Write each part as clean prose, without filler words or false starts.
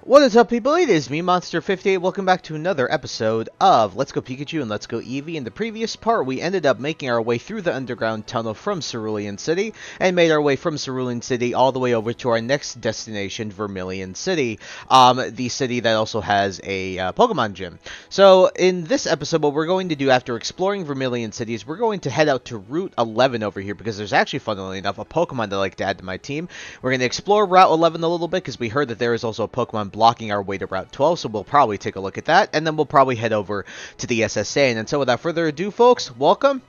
What is up, people? It is me, Monster58. Welcome back to another episode of Let's Go Pikachu and Let's Go Eevee. In the previous part, we ended up making our way through the underground tunnel from Cerulean City and made our way from Cerulean City all the way over to our next destination, Vermillion City, the city that also has a Pokemon gym. So, in this episode, what we're going to do after exploring Vermillion City is we're going to head out to Route 11 over here because there's actually, funnily enough, a Pokemon that I like to add to my team. We're going to explore Route 11 a little bit because we heard that there is also a Pokemon blocking our way to Route 12, so we'll probably take a look at that, and then we'll probably head over to the SSA. And so without further ado, folks, welcome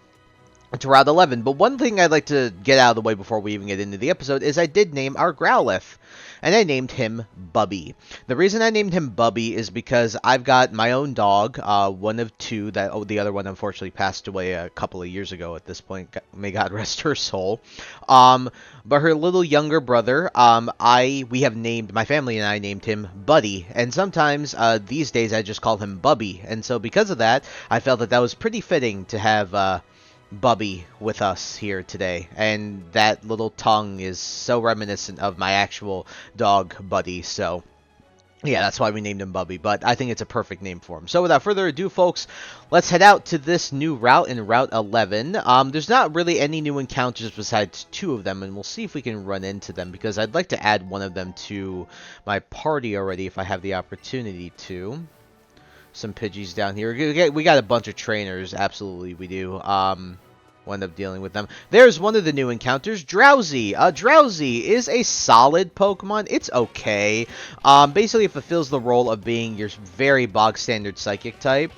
to Route 11. But one thing I'd like to get out of the way before we even get into the episode is I did name our Growlithe, and I named him Bubby. The reason I named him Bubby is because I've got my own dog, one of two, the other one unfortunately passed away a couple of years ago at this point, may God rest her soul. But her little younger brother, my family and I named him Buddy, and sometimes these days I just call him Bubby, and so because of that, I felt that was pretty fitting to have Bubby with us here today, and that little tongue is so reminiscent of my actual dog Buddy, so yeah, that's why we named him Bubby, but I think it's a perfect name for him. So without further ado, folks, let's head out to this new route in Route 11. There's not really any new encounters besides two of them, and we'll see if we can run into them, because I'd like to add one of them to my party already if I have the opportunity to. Some Pidgeys down here. We got a bunch of trainers. Absolutely, we do. We'll end up dealing with them. There's one of the new encounters, Drowsy. Drowsy is a solid Pokemon. It's okay. Basically, it fulfills the role of being your very bog standard Psychic type.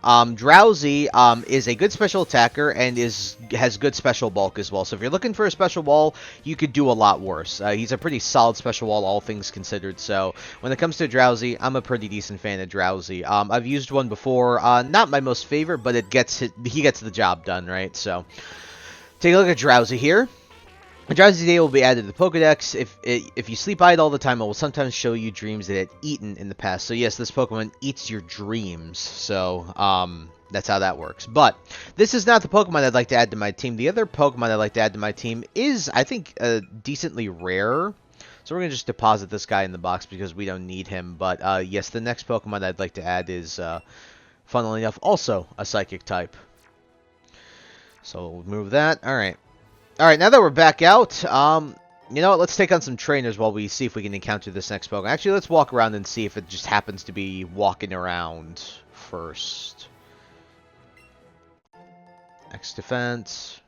Drowsy is a good special attacker and has good special bulk as well. So if you're looking for a special wall, you could do a lot worse. He's a pretty solid special wall, all things considered. So when it comes to Drowsy, I'm a pretty decent fan of Drowsy. I've used one before. Not my most favorite, but he gets the job done, right? So take a look at Drowsy here. Drowsy Day will be added to the Pokedex. If you sleep-eyed all the time, it will sometimes show you dreams that it eaten in the past. So yes, this Pokemon eats your dreams. So that's how that works. But this is not the Pokemon I'd like to add to my team. The other Pokemon I'd like to add to my team is, I think, decently rare. So we're going to just deposit this guy in the box because we don't need him. But yes, the next Pokemon I'd like to add is, funnily enough, also a Psychic type. So we'll move that. Alright. Alright, now that we're back out, you know what, let's take on some trainers while we see if we can encounter this next Pokemon. Actually, let's walk around and see if it just happens to be walking around first. X defense.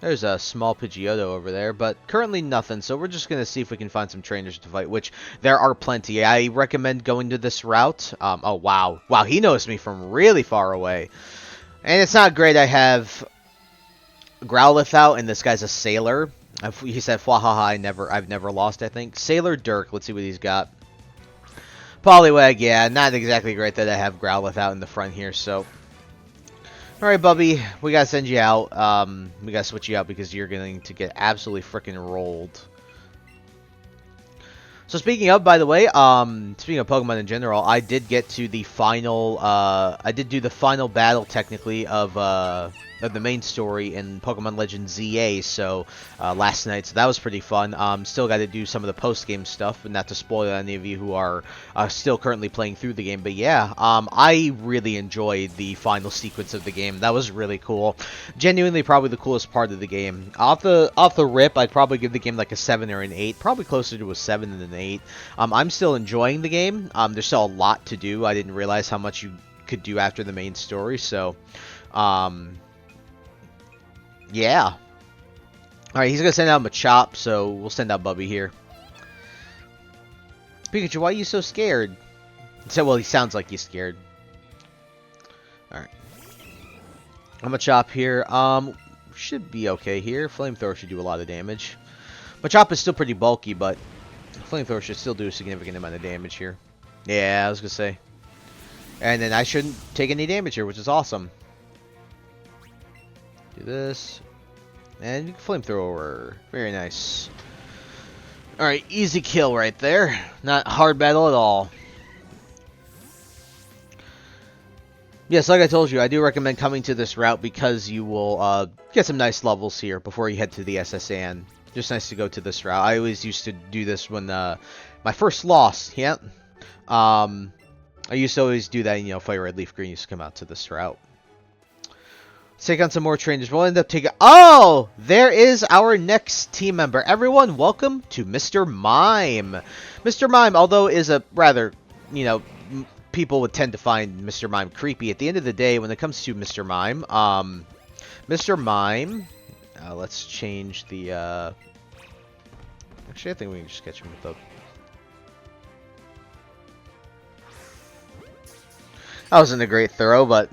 There's a small Pidgeotto over there, but currently nothing, so we're just going to see if we can find some trainers to fight, which there are plenty. I recommend going to this route. Oh, wow. Wow, he knows me from really far away. And it's not great. I have Growlithe out, and this guy's a Sailor. He said, "Fwahaha, I've never lost." I think Sailor Dirk. Let's see what he's got. Poliwag, yeah, not exactly great that I have Growlithe out in the front here. So, all right, Bubby, we gotta send you out. We gotta switch you out because you're going to get absolutely freaking rolled. So speaking of, by the way, speaking of Pokemon in general, I did get to the final, I did do the final battle, technically, of the main story in Pokemon Legends ZA, so, last night, so that was pretty fun. Still got to do some of the post-game stuff, and not to spoil any of you who are still currently playing through the game, but yeah, I really enjoyed the final sequence of the game. That was really cool. Genuinely probably the coolest part of the game. Off the rip, I'd probably give the game like a 7 or an 8, probably closer to a 7 than an 8. I'm still enjoying the game. There's still a lot to do. I didn't realize how much you could do after the main story, so yeah. Alright, he's gonna send out Machop, so we'll send out Bubby here. Pikachu, why are you so scared? So, well, he sounds like he's scared. Alright. I'm Machop here. Should be okay here. Flamethrower should do a lot of damage. Machop is still pretty bulky, but Flamethrower should still do a significant amount of damage here. Yeah, I was gonna say. And then I shouldn't take any damage here, which is awesome. Do this. And Flamethrower. Very nice. Alright, easy kill right there. Not hard battle at all. Yes, like I told you, I do recommend coming to this route because you will get some nice levels here before you head to the SSN. Just nice to go to this route. I always used to do this when my first loss. Yeah. I used to always do that. You know, Fire Red Leaf Green used to come out to this route. Let's take on some more trainers. We'll end up taking... Oh! There is our next team member. Everyone, welcome to Mr. Mime. Mr. Mime, although is a rather, you know, people would tend to find Mr. Mime creepy. At the end of the day, when it comes to Mr. Mime, Mr. Mime... let's change the... Actually, I think we can just catch him with the... That wasn't a great throw, but...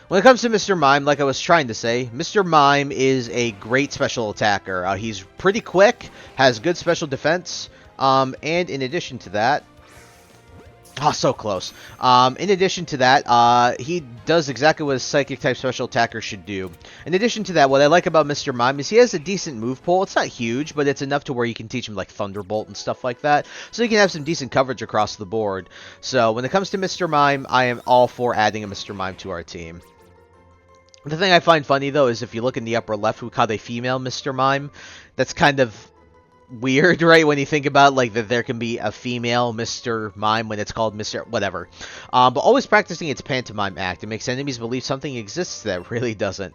When it comes to Mr. Mime, like I was trying to say, Mr. Mime is a great special attacker. He's pretty quick, has good special defense, and in addition to that... Oh, so close. In addition to that, he does exactly what a Psychic-type special attacker should do. In addition to that, what I like about Mr. Mime is he has a decent move pool. It's not huge, but it's enough to where you can teach him, like, Thunderbolt and stuff like that. So you can have some decent coverage across the board. So, when it comes to Mr. Mime, I am all for adding a Mr. Mime to our team. The thing I find funny, though, is if you look in the upper left, we call a female Mr. Mime. That's kind of weird, right? When you think about, like, that there can be a female Mr. Mime when it's called Mr. whatever. But always practicing its pantomime act. It makes enemies believe something exists that really doesn't.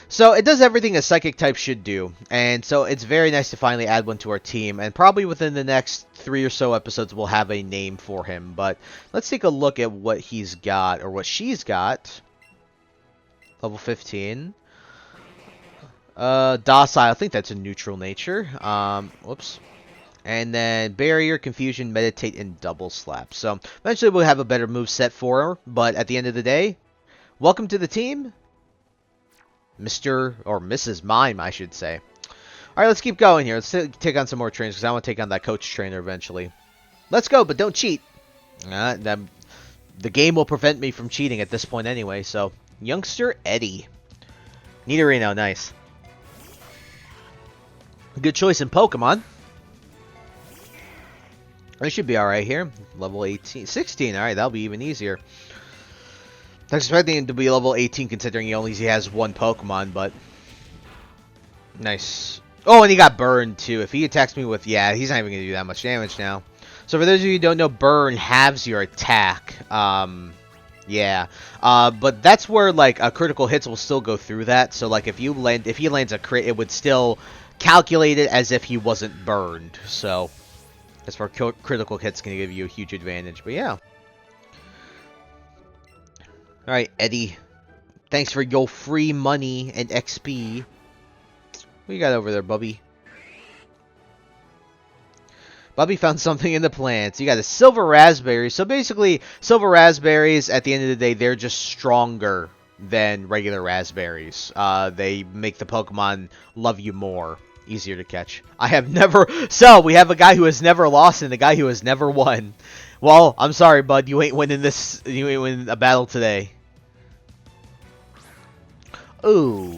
So, it does everything a Psychic type should do. And so, it's very nice to finally add one to our team. And probably within the next 3 or so episodes, we'll have a name for him. But let's take a look at what he's got, or what she's got. Level 15. Docile. I think that's a neutral nature. Whoops. And then Barrier, Confusion, Meditate, and Double Slap. So, eventually we'll have a better move set for her. But at the end of the day, welcome to the team, Mr. or Mrs. Mime, I should say. Alright, let's keep going here. Let's take on some more trainers, because I want to take on that coach trainer eventually. Let's go, but don't cheat. The game will prevent me from cheating at this point anyway, so... Youngster Eddie. Nidorino, nice. Good choice in Pokemon. I should be alright here. Level 18. 16, alright, that'll be even easier. I was expecting him to be level 18 considering he has one Pokemon, but... Nice. Oh, and he got burned too. If he attacks me with... Yeah, he's not even going to do that much damage now. So for those of you who don't know, burn halves your attack. Yeah, but that's where, like, critical hits will still go through that. So, like, if he lands a crit, it would still calculate it as if he wasn't burned. So, that's where critical hits can give you a huge advantage. But, yeah. Alright, Eddie. Thanks for your free money and XP. What you got over there, Bubby? Bubby found something in the plants. You got a silver raspberry. So basically, silver raspberries, at the end of the day, they're just stronger than regular raspberries. They make the Pokemon love you more. Easier to catch. I have never... So, we have a guy who has never lost and a guy who has never won. Well, I'm sorry, bud. You ain't winning this... You ain't winning a battle today. Ooh.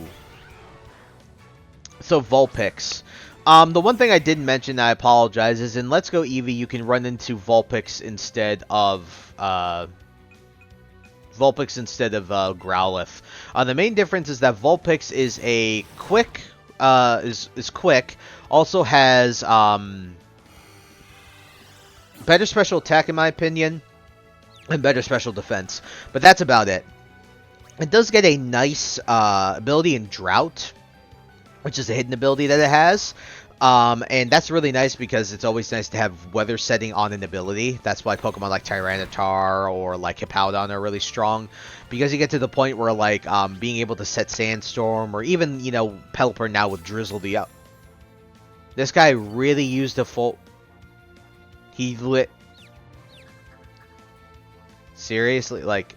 So, Vulpix. The one thing I didn't mention, I apologize, is in Let's Go Eevee, you can run into Vulpix instead of Growlithe. The main difference is that Vulpix is a quick, is quick, also has better special attack in my opinion, and better special defense. But that's about it. It does get a nice ability in Drought, which is a hidden ability that it has. And that's really nice because it's always nice to have weather setting on an ability. That's why Pokemon like Tyranitar or like Hippowdon are really strong. Because you get to the point where like being able to set Sandstorm or even, you know, Pelipper now with Drizzle the up. This guy really used a full... He lit... Seriously? Like...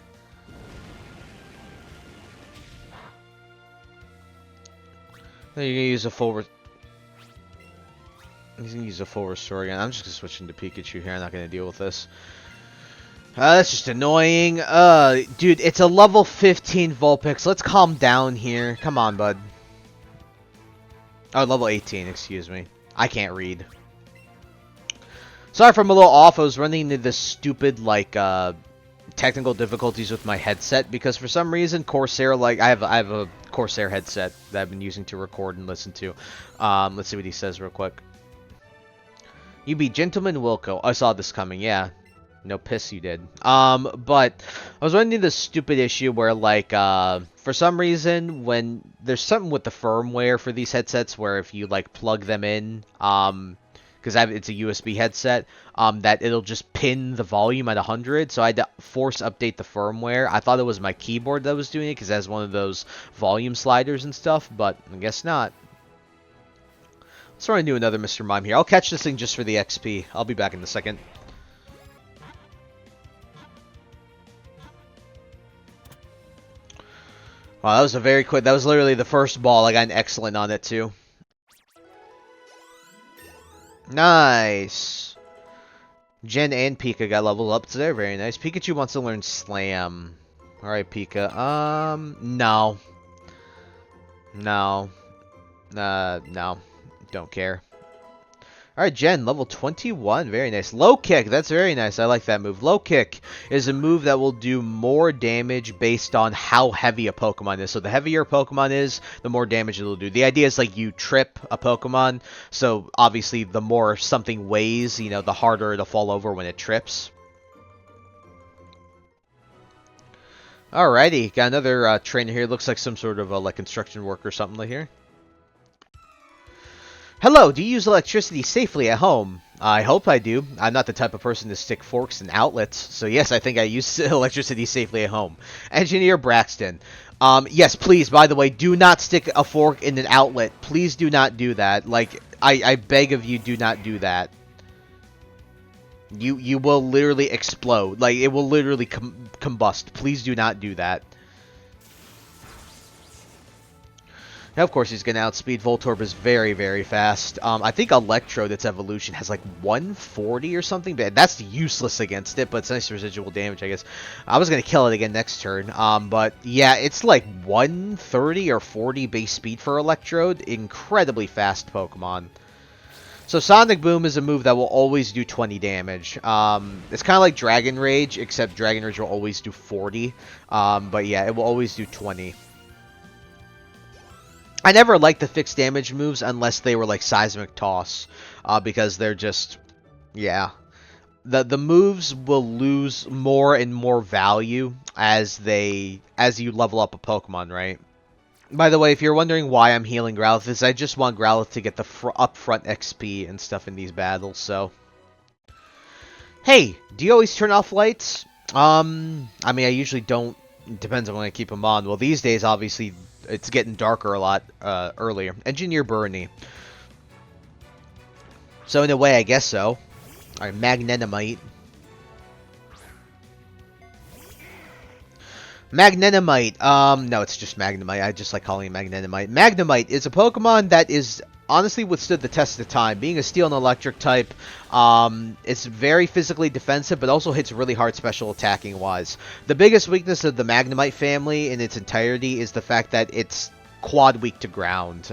You're gonna use a full... He's gonna use a full restore again. I'm just gonna switch into Pikachu here. I'm not gonna deal with this. That's just annoying. Dude, it's a level 15 Vulpix. Let's calm down here. Come on, bud. Oh, level 18, excuse me. I can't read. Sorry if I'm a little off. I was running into this stupid, like, technical difficulties with my headset because for some reason Corsair, like, I have a Corsair headset that I've been using to record and listen to. Let's see what he says real quick. You beat Gentleman Wilco. I saw this coming, yeah. No piss you did. But I was running into this stupid issue where, like, for some reason, when there's something with the firmware for these headsets where if you, like, plug them in, because it's a USB headset, that it'll just pin the volume at 100, so I had to force update the firmware. I thought it was my keyboard that was doing it, because it has one of those volume sliders and stuff, but I guess not. Let's try and do another Mr. Mime here. I'll catch this thing just for the XP. I'll be back in a second. Wow, that was a very quick... That was literally the first ball. I got an excellent on it, too. Nice. Jen and Pika got leveled up today. Very nice. Pikachu wants to learn Slam. Alright, Pika. No. No. No. Don't care. Alright, Jen, level 21. Very nice. Low kick. That's very nice. I like that move. Low kick is a move that will do more damage based on how heavy a Pokemon is. So the heavier a Pokemon is, the more damage it'll do. The idea is like you trip a Pokemon. So obviously the more something weighs, you know, the harder it'll fall over when it trips. Alrighty. Got another trainer here. Looks like some sort of like construction worker or something like here. Hello, do you use electricity safely at home? I hope I do. I'm not the type of person to stick forks in outlets, so yes, I think I use electricity safely at home. Engineer Braxton. Yes, please, by the way, do not stick a fork in an outlet. Please do not do that. Like, I beg of you, do not do that. You will literally explode. Like, it will literally combust. Please do not do that. Now, of course, he's going to outspeed. Voltorb is very, very fast. I think Electrode, its evolution, has like 140 or something. But that's useless against it, but it's nice residual damage, I guess. I was going to kill it again next turn. But yeah, it's like 130 or 40 base speed for Electrode. Incredibly fast Pokemon. So Sonic Boom is a move that will always do 20 damage. It's kind of like Dragon Rage, except Dragon Rage will always do 40. But yeah, it will always do 20. I never liked the fixed damage moves unless they were like Seismic Toss, because they're just, yeah. The moves will lose more and more value as you level up a Pokemon, right? By the way, if you're wondering why I'm healing Growlithe, is I just want Growlithe to get the upfront XP and stuff in these battles, so. Hey, do you always turn off lights? I mean, I usually don't. It depends on when I keep them on. Well, these days, obviously, it's getting darker a lot earlier. Engineer Bernie. So, in a way, I guess so. Alright, Magnenomite. Magnenomite. No, it's just Magnemite. I just like calling it Magnenomite. Magnemite is a Pokemon that is honestly withstood the test of time. Being a steel and electric type, it's very physically defensive, but also hits really hard special attacking wise. The biggest weakness of the Magnemite family in its entirety is the fact that it's quad weak to ground.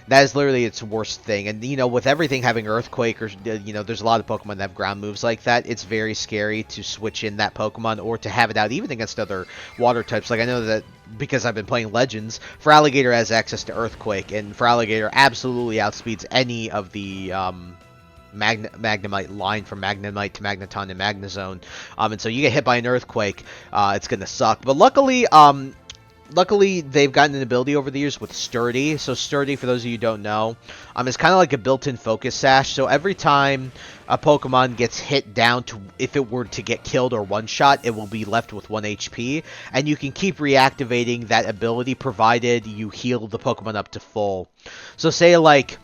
That is literally its worst thing. And, you know, with everything having Earthquake, or, you know, there's a lot of Pokemon that have ground moves like that. It's very scary to switch in that Pokemon or to have it out even against other water types. Like, I know that because I've been playing Legends, Feraligatr has access to Earthquake, and Feraligatr absolutely outspeeds any of the Magnemite line from Magnemite to Magneton and Magnezone. And so you get hit by an Earthquake, it's going to suck. But luckily, they've gotten an ability over the years with Sturdy. So Sturdy, for those of you who don't know, is kind of like a built-in Focus Sash. So every time a Pokemon gets hit down to, if it were to get killed or one-shot, it will be left with 1 HP. And you can keep reactivating that ability provided you heal the Pokemon up to full. So say like...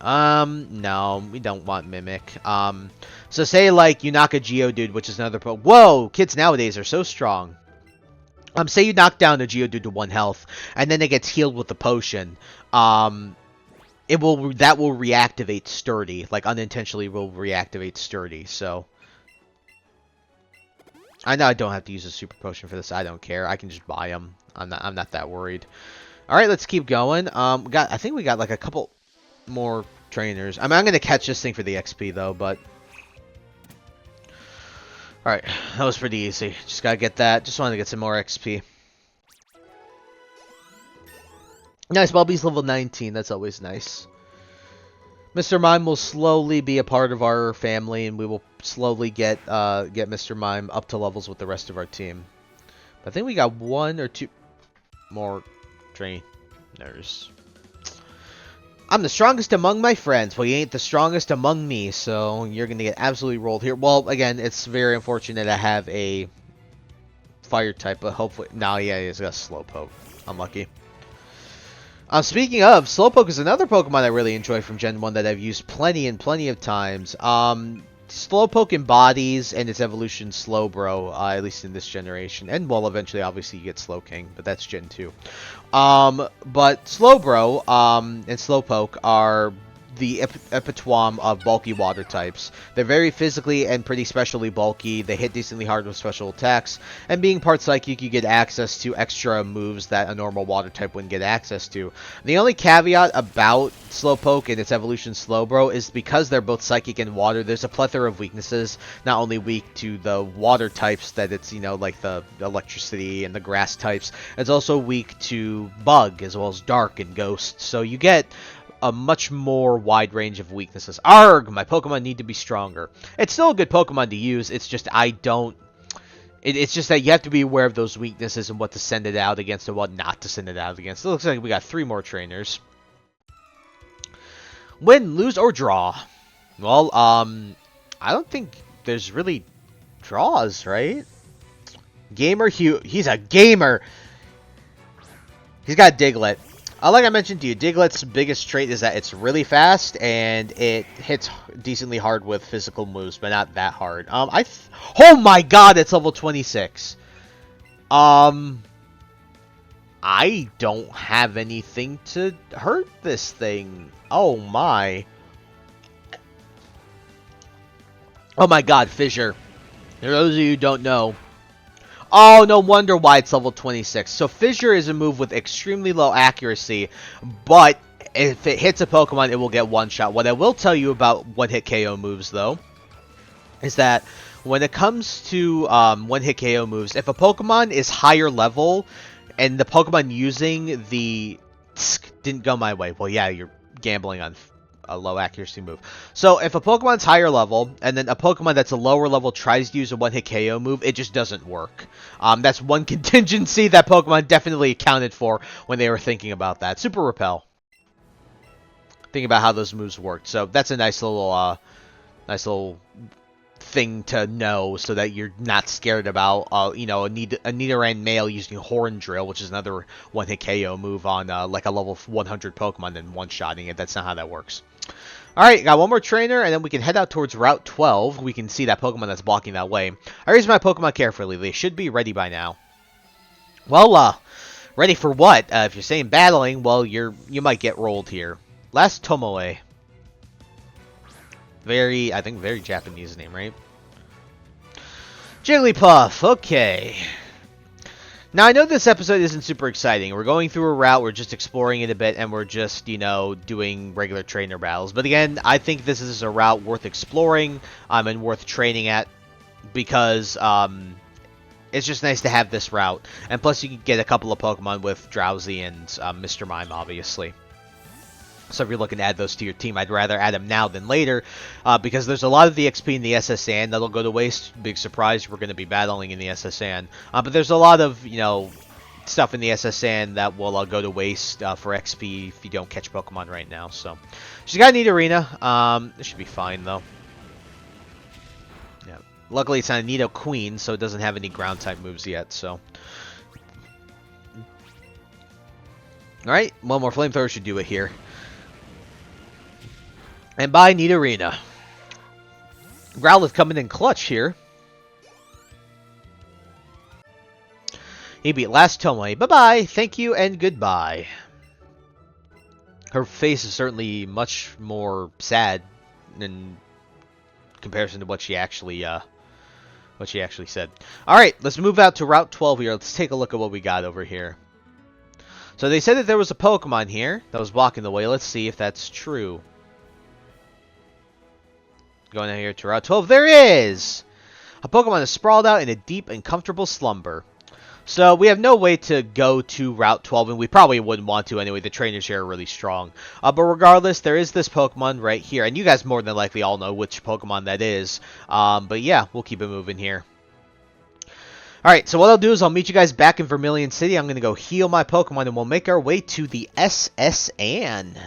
no, we don't want Mimic. So say like you knock a Geodude, which is another Pokemon. Whoa! Kids nowadays are so strong. Say you knock down a Geodude to 1 health, and then it gets healed with the potion. That will reactivate Sturdy, like unintentionally will reactivate Sturdy. So I know I don't have to use a super potion for this. I don't care. I can just buy them. I'm not that worried. All right, let's keep going. I think we got like a couple more trainers. I mean, I'm gonna catch this thing for the XP though, but. Alright, that was pretty easy. Just gotta get that. Just wanted to get some more XP. Nice, Bobby's level 19. That's always nice. Mr. Mime will slowly be a part of our family, and we will slowly get Mr. Mime up to levels with the rest of our team. But I think we got one or two more trainers. I'm the strongest among my friends. Well, you ain't the strongest among me, so you're going to get absolutely rolled here. Well, again, it's very unfortunate I have a fire type, but hopefully... No, yeah, he's got Slowpoke. Unlucky. Speaking of, Slowpoke is another Pokemon I really enjoy from Gen 1 that I've used plenty of times. Slowpoke embodies and its evolution Slowbro, at least in this generation. And, well, eventually, obviously, you get Slowking, but that's Gen 2. But Slowbro, and Slowpoke are the epitome of bulky water types. They're very physically and pretty specially bulky. They hit decently hard with special attacks. And being part psychic, you get access to extra moves that a normal water type wouldn't get access to. The only caveat about Slowpoke and its evolution Slowbro is because they're both psychic and water, there's a plethora of weaknesses. Not only weak to the water types that it's, you know, like the electricity and the grass types, it's also weak to bug as well as dark and ghost. So you get a much more wide range of weaknesses. Arg! My Pokemon need to be stronger. It's still a good Pokemon to use, it's just I don't... It's just that you have to be aware of those weaknesses and what to send it out against and what not to send it out against. It looks like we got 3 more trainers. Win, lose, or draw. Well, I don't think there's really draws, right? Gamer Hugh. He's a gamer! He's got Diglett. Like I mentioned to you, Diglett's biggest trait is that it's really fast and it hits decently hard with physical moves, but not that hard. Oh my god, it's level 26. I don't have anything to hurt this thing. Oh my. Oh my god, Fissure. For those of you who don't know. Oh, no wonder why it's level 26. So Fissure is a move with extremely low accuracy, but if it hits a Pokemon, it will get one-shot. What I will tell you about one-hit KO moves, though, is that when it comes to one-hit KO moves, if a Pokemon is higher level, and the Pokemon using the... didn't go my way. Well, yeah, you're gambling on a low accuracy move. So if a Pokemon's higher level, and then a Pokemon that's a lower level tries to use a one-hit KO move, it just doesn't work. That's one contingency that Pokemon definitely accounted for when they were thinking about that. Super Repel. Thinking about how those moves worked. So that's a nice little thing to know so that you're not scared about, you know, a Nidoran male using Horn Drill, which is another one-hit KO move on, like a level 100 Pokemon and one-shotting it. That's not how that works. Alright, got one more trainer, and then we can head out towards Route 12. We can see that Pokemon that's blocking that way. I raise my Pokemon carefully. They should be ready by now. Well, ready for what? If you're saying battling, well, you might get rolled here. Last Tomoe. I think very Japanese name, right? Jigglypuff, okay. Now, I know this episode isn't super exciting. We're going through a route, we're just exploring it a bit, and we're just, you know, doing regular trainer battles. But again, I think this is a route worth exploring, and worth training at, because, it's just nice to have this route. And plus, you can get a couple of Pokemon with Drowsy and Mr. Mime, obviously. So if you're looking to add those to your team, I'd rather add them now than later, because there's a lot of the XP in the SSN that'll go to waste. Big surprise, we're going to be battling in the SSN. But there's a lot of, you know, stuff in the SSN that will go to waste for XP if you don't catch Pokemon right now. So she's got a Nidorina. This should be fine, though. Yeah. Luckily, it's not a Nido Queen, so it doesn't have any ground-type moves yet, so... Alright, one more Flamethrower should do it here. And bye, Nidorina. Growlithe coming in clutch here. He beat last Tomoe. Bye-bye, thank you, and goodbye. Her face is certainly much more sad in comparison to what she actually said. Alright, let's move out to Route 12 here. Let's take a look at what we got over here. So they said that there was a Pokemon here that was blocking the way. Let's see if that's true. Going out here to Route 12. There is! A Pokemon is sprawled out in a deep and comfortable slumber. So we have no way to go to Route 12, and we probably wouldn't want to anyway. The trainers here are really strong. But regardless, there is this Pokemon right here, and you guys more than likely all know which Pokemon that is. But yeah, we'll keep it moving here. Alright, so what I'll do is I'll meet you guys back in Vermillion City. I'm going to go heal my Pokemon, and we'll make our way to the SSN.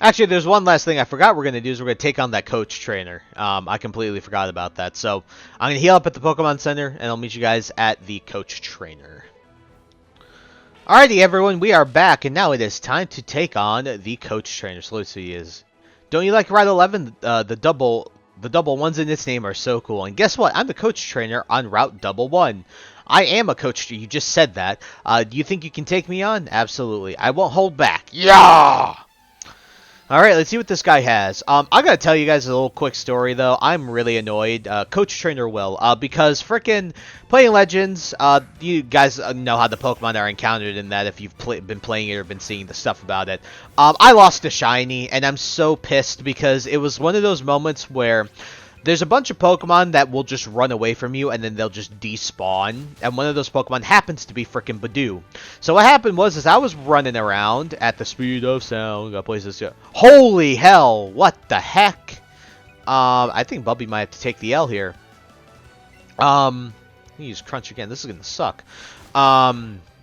Actually, there's one last thing I forgot we're going to do is we're going to take on that coach trainer. I completely forgot about that. So I'm going to heal up at the Pokemon Center, and I'll meet you guys at the coach trainer. Alrighty, everyone, we are back, and now it is time to take on the coach trainer. So let's see, don't you like Route 11? The double ones in its name are so cool. And guess what? I'm the coach trainer on Route 1. I am a coach. You just said that. Do you think you can take me on? Absolutely. I won't hold back. Yeah! Alright, let's see what this guy has. I gotta tell you guys a little quick story, though. I'm really annoyed. Coach Trainer Will. Because frickin' playing Legends, you guys know how the Pokemon are encountered in that if you've been playing it or been seeing the stuff about it. I lost a Shiny, and I'm so pissed because it was one of those moments where there's a bunch of Pokemon that will just run away from you, and then they'll just despawn. And one of those Pokemon happens to be frickin' Badoo. So what happened was I was running around at the speed of sound. Got places to... Holy hell! What the heck? I think Bubby might have to take the L here. Use Crunch again. This is gonna suck.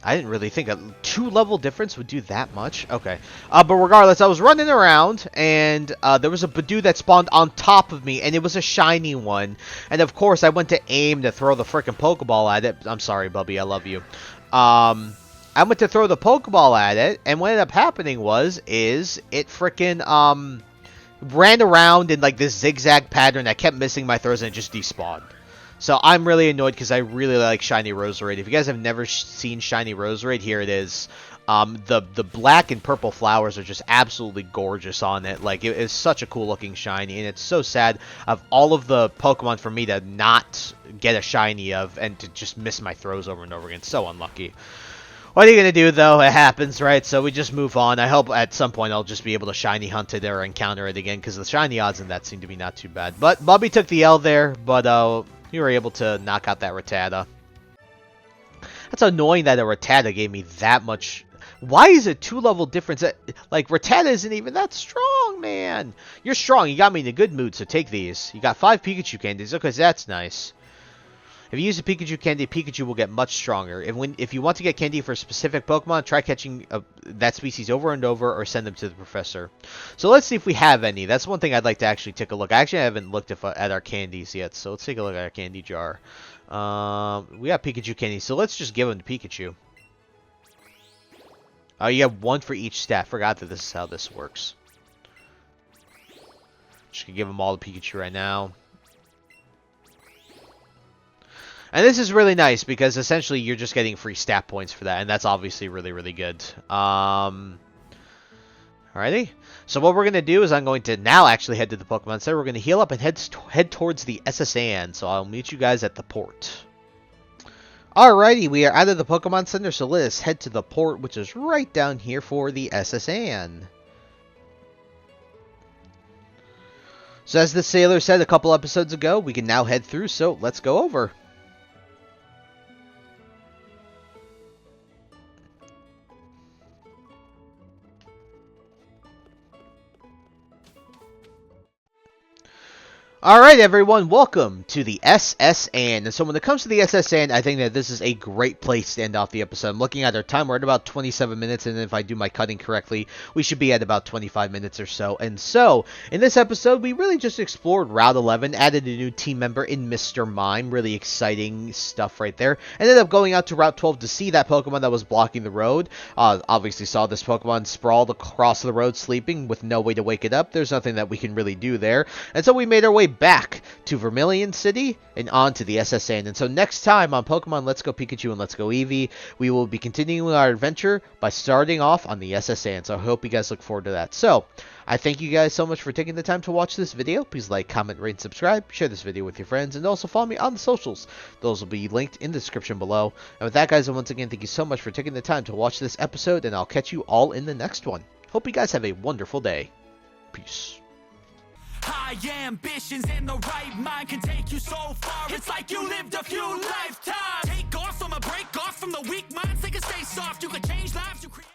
I didn't really think a 2-level difference would do that much. Okay. But regardless, I was running around, and there was a Badoo that spawned on top of me, and it was a shiny one. And of course, I went to aim to throw the frickin' Pokeball at it. I'm sorry, Bubby. I love you. I went to throw the Pokeball at it, and what ended up happening is it frickin' ran around in like this zigzag pattern. I kept missing my throws, and it just despawned. So I'm really annoyed because I really like Shiny Roserade. If you guys have never seen Shiny Roserade, here it is. The black and purple flowers are just absolutely gorgeous on it. Like, it is such a cool looking shiny, and it's so sad of all of the Pokemon for me to not get a shiny of and to just miss my throws over and over again. So unlucky. What are you going to do, though? It happens, right? So we just move on. I hope at some point I'll just be able to shiny hunt it or encounter it again, because the shiny odds in that seem to be not too bad. But Bubby took the L there, but you were able to knock out that Rattata. That's annoying that a Rattata gave me that much. Why is it 2-level difference? Like, Rattata isn't even that strong, man. You're strong. You got me in a good mood, so take these. You got 5 Pikachu candies. Okay, that's nice. If you use a Pikachu candy, Pikachu will get much stronger. If you want to get candy for a specific Pokemon, try catching that species over and over or send them to the professor. So let's see if we have any. That's one thing I'd like to actually take a look. I actually haven't looked at our candies yet, so let's take a look at our candy jar. We got Pikachu candies, so let's just give them to Pikachu. Oh, you have 1 for each stat. Forgot that this is how this works. Just gonna give them all to Pikachu right now. And this is really nice because essentially you're just getting free stat points for that, and that's obviously really, really good. Alrighty. So what we're going to do is I'm going to now actually head to the Pokemon Center. We're going to heal up and head towards the SSN, so I'll meet you guys at the port. Alrighty, we are out of the Pokemon Center, so let us head to the port, which is right down here for the SSN. So as the sailor said a couple episodes ago, we can now head through, so let's go over. Alright everyone, welcome to the SSN. And so when it comes to the SSN, I think that this is a great place to end off the episode. I'm looking at our time, we're at about 27 minutes, and if I do my cutting correctly, we should be at about 25 minutes or so. And so, in this episode, we really just explored Route 11, added a new team member in Mr. Mime, really exciting stuff right there. Ended up going out to Route 12 to see that Pokemon that was blocking the road. Obviously saw this Pokemon sprawled across the road sleeping with no way to wake it up. There's nothing that we can really do there. And so we made our way back to Vermillion City and on to the SSN. And so next time on Pokemon Let's Go Pikachu and Let's Go Eevee, we will be continuing our adventure by starting off on the SSN. So I hope you guys look forward to that. So I thank you guys so much for taking the time to watch this video. Please like, comment, rate, and subscribe. Share this video with your friends, and also follow me on the socials. Those will be linked in the description below. And with that, guys, once again, thank you so much for taking the time to watch this episode, and I'll catch you all in the next one. Hope you guys have a wonderful day. Peace. High ambitions and the right mind can take you so far. It's like you lived a few lifetimes. Take off from a from the weak minds, they can stay soft. You can change lives, you